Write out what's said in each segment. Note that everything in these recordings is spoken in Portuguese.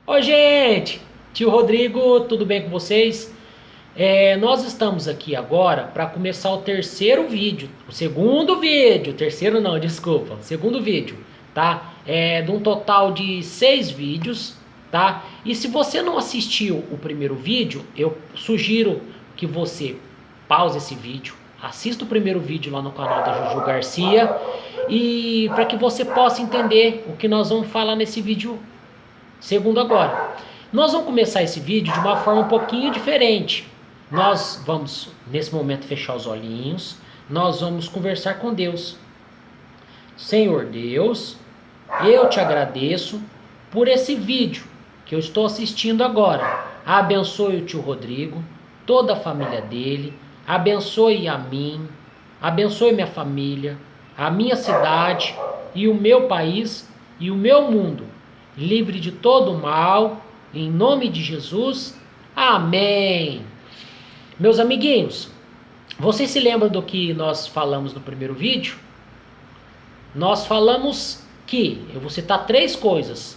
Oi, gente! Tio Rodrigo, tudo bem com vocês? Nós estamos aqui agora para começar o terceiro vídeo, o segundo vídeo, terceiro não, desculpa, o segundo vídeo, tá? De um total de 6 vídeos, tá? E se você não assistiu o primeiro vídeo, eu sugiro que você pause esse vídeo, assista o primeiro vídeo lá no canal da Juju Garcia e para que você possa entender o que nós vamos falar nesse vídeo segundo agora. Nós vamos começar esse vídeo de uma forma um pouquinho diferente. Nós vamos, nesse momento, fechar os olhinhos. Nós vamos conversar com Deus. Senhor Deus, eu te agradeço por esse vídeo que eu estou assistindo agora. Abençoe o tio Rodrigo, toda a família dele. Abençoe a mim. Abençoe minha família, a minha cidade e o meu país e o meu mundo. Livre de todo o mal, em nome de Jesus. Amém. Meus amiguinhos, vocês se lembram do que nós falamos no primeiro vídeo? Nós falamos que, eu vou citar 3 coisas.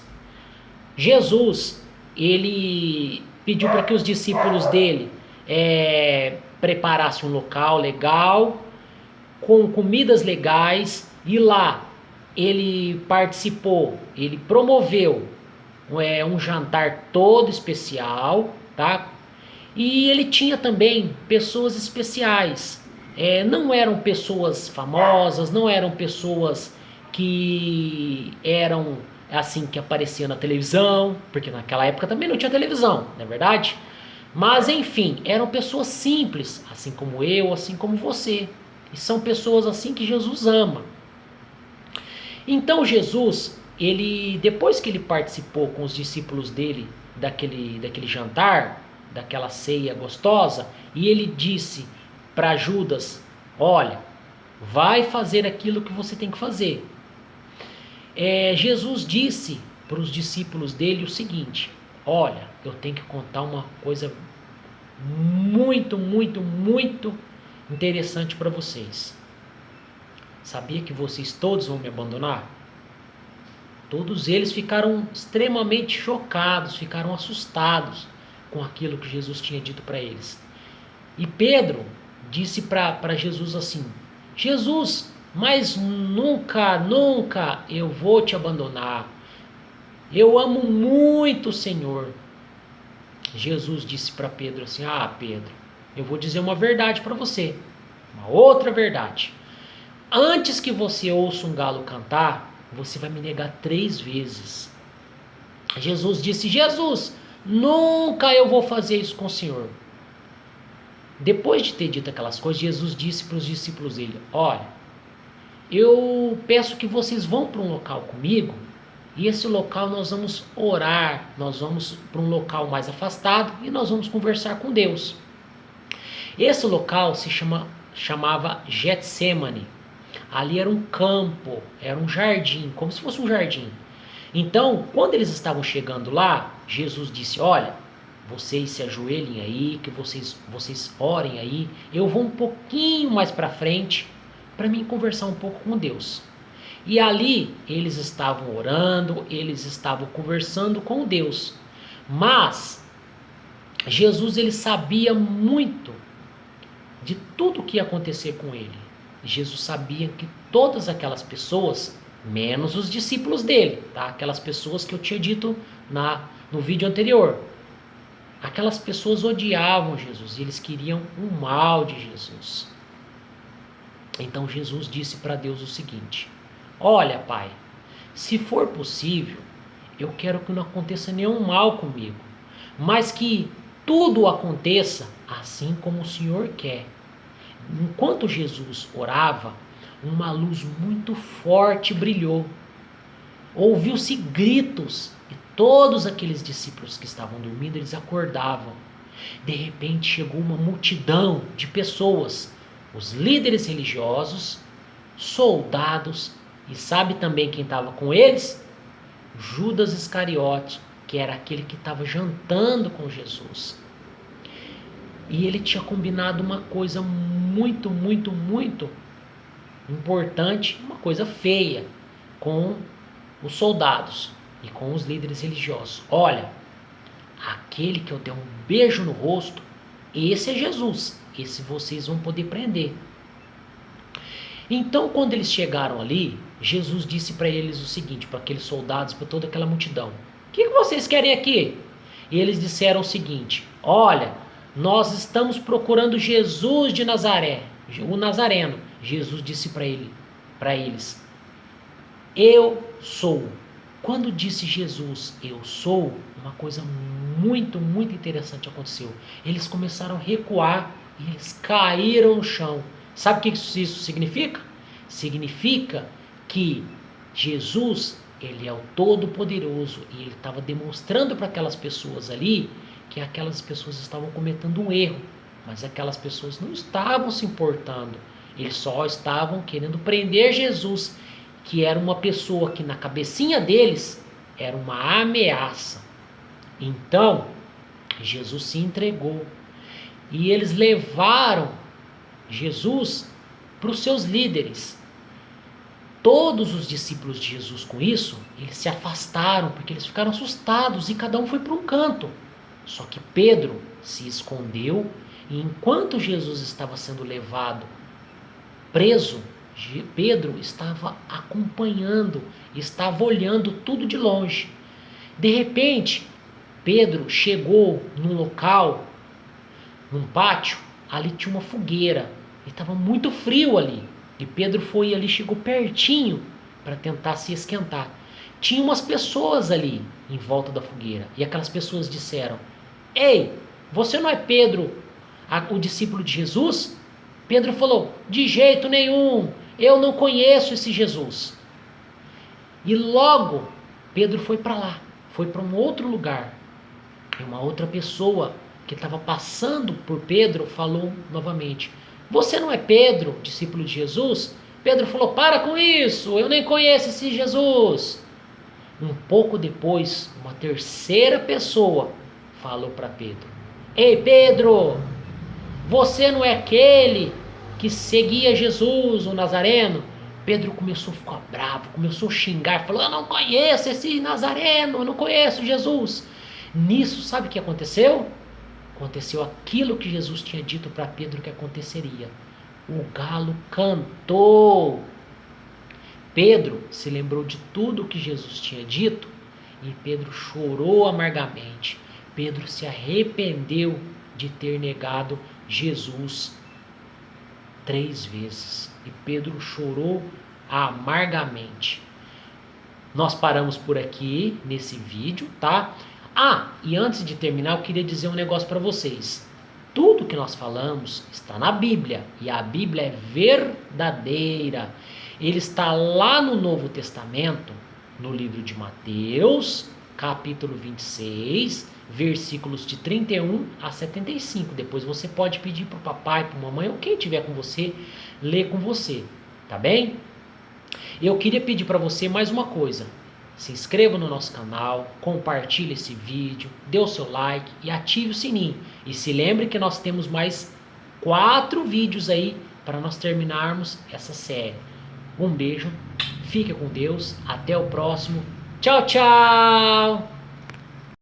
Jesus, ele pediu para que os discípulos dele preparassem um local legal, com comidas legais, e lá ele participou, ele promoveu um jantar todo especial, tá? E ele tinha também pessoas especiais. Não eram pessoas famosas, não eram pessoas que eram assim que apareciam na televisão, porque naquela época também não tinha televisão, não é verdade? Mas enfim, eram pessoas simples, assim como eu, assim como você. E são pessoas assim que Jesus ama. Então Jesus, ele depois que ele participou com os discípulos dele daquele jantar, daquela ceia gostosa, e ele disse para Judas: olha, vai fazer aquilo que você tem que fazer. Jesus disse para os discípulos dele o seguinte: olha, eu tenho que contar uma coisa muito, muito, muito interessante para vocês. Sabia que vocês todos vão me abandonar? Todos eles ficaram extremamente chocados, ficaram assustados com aquilo que Jesus tinha dito para eles. E Pedro disse para Jesus assim: Jesus, mas nunca, nunca eu vou te abandonar. Eu amo muito o Senhor. Jesus disse para Pedro assim: ah, Pedro, eu vou dizer uma verdade para você, uma outra verdade. Antes que você ouça um galo cantar, você vai me negar 3 vezes. Jesus disse: Jesus, nunca eu vou fazer isso com o Senhor. Depois de ter dito aquelas coisas, Jesus disse para os discípulos dele: olha, eu peço que vocês vão para um local comigo, e esse local nós vamos orar, nós vamos para um local mais afastado e nós vamos conversar com Deus. Esse local chamava Getsemane. Ali era um campo, era um jardim, como se fosse um jardim. Então, quando eles estavam chegando lá, Jesus disse: olha, vocês se ajoelhem aí, que vocês orem aí. Eu vou um pouquinho mais para frente para mim conversar um pouco com Deus. E ali eles estavam orando, eles estavam conversando com Deus. Mas Jesus, ele sabia muito de tudo o que ia acontecer com ele. Jesus sabia que todas aquelas pessoas, menos os discípulos dele, tá? Aquelas pessoas que eu tinha dito no vídeo anterior, aquelas pessoas odiavam Jesus e eles queriam o mal de Jesus. Então Jesus disse para Deus o seguinte: olha, Pai, se for possível, eu quero que não aconteça nenhum mal comigo, mas que tudo aconteça assim como o Senhor quer. Enquanto Jesus orava, uma luz muito forte brilhou. Ouviu-se gritos e todos aqueles discípulos que estavam dormindo, eles acordavam. De repente chegou uma multidão de pessoas, os líderes religiosos, soldados, e sabe também quem estava com eles? Judas Iscariote, que era aquele que estava jantando com Jesus. E ele tinha combinado uma coisa muito, muito, muito importante, uma coisa feia, com os soldados. e com os líderes religiosos: olha, aquele que eu der um beijo no rosto, esse é Jesus, esse vocês vão poder prender. Então, quando eles chegaram ali, Jesus disse para eles o seguinte, para aqueles soldados, para toda aquela multidão: o que vocês querem aqui? E eles disseram o seguinte: olha, nós estamos procurando Jesus de Nazaré, o Nazareno. Jesus disse para eles: eu sou. Quando disse Jesus, eu sou, uma coisa muito, muito interessante aconteceu. Eles começaram a recuar e eles caíram no chão. Sabe o que isso significa? Significa que Jesus, ele é o Todo-Poderoso, e ele estava demonstrando para aquelas pessoas ali que aquelas pessoas estavam cometendo um erro, mas aquelas pessoas não estavam se importando. Eles só estavam querendo prender Jesus, que era uma pessoa que na cabecinha deles era uma ameaça. Então, Jesus se entregou e eles levaram Jesus para os seus líderes. Todos os discípulos de Jesus, com isso, eles se afastaram, porque eles ficaram assustados e cada um foi para um canto. Só que Pedro se escondeu, e enquanto Jesus estava sendo levado preso, Pedro estava acompanhando, estava olhando tudo de longe. De repente, Pedro chegou num local, num pátio, ali tinha uma fogueira, e estava muito frio ali. E Pedro foi ali, chegou pertinho para tentar se esquentar. Tinha umas pessoas ali em volta da fogueira, e aquelas pessoas disseram: ei, você não é Pedro, o discípulo de Jesus? Pedro falou: de jeito nenhum, eu não conheço esse Jesus. E logo Pedro foi para lá, foi para um outro lugar. E uma outra pessoa que estava passando por Pedro falou novamente: você não é Pedro, discípulo de Jesus? Pedro falou: para com isso, eu nem conheço esse Jesus. Um pouco depois, uma terceira pessoa falou para Pedro: ei Pedro, você não é aquele que seguia Jesus, o Nazareno? Pedro começou a ficar bravo, começou a xingar, falou: eu não conheço esse Nazareno, eu não conheço Jesus. Nisso, sabe o que aconteceu? Aconteceu aquilo que Jesus tinha dito para Pedro que aconteceria. O galo cantou. Pedro se lembrou de tudo que Jesus tinha dito e Pedro chorou amargamente. Pedro se arrependeu de ter negado Jesus 3 vezes. E Pedro chorou amargamente. Nós paramos por aqui nesse vídeo, tá? E antes de terminar, eu queria dizer um negócio para vocês. Tudo que nós falamos está na Bíblia, e a Bíblia é verdadeira. Ele está lá no Novo Testamento, no livro de Mateus, capítulo 26, versículos de 31 a 75. Depois você pode pedir para o papai, para a mamãe, ou quem tiver com você, ler com você, tá bem? Eu queria pedir para você mais uma coisa. Se inscreva no nosso canal, compartilhe esse vídeo, dê o seu like e ative o sininho. E se lembre que nós temos mais 4 vídeos aí para nós terminarmos essa série. Um beijo, fique com Deus, até o próximo. Tchau, tchau!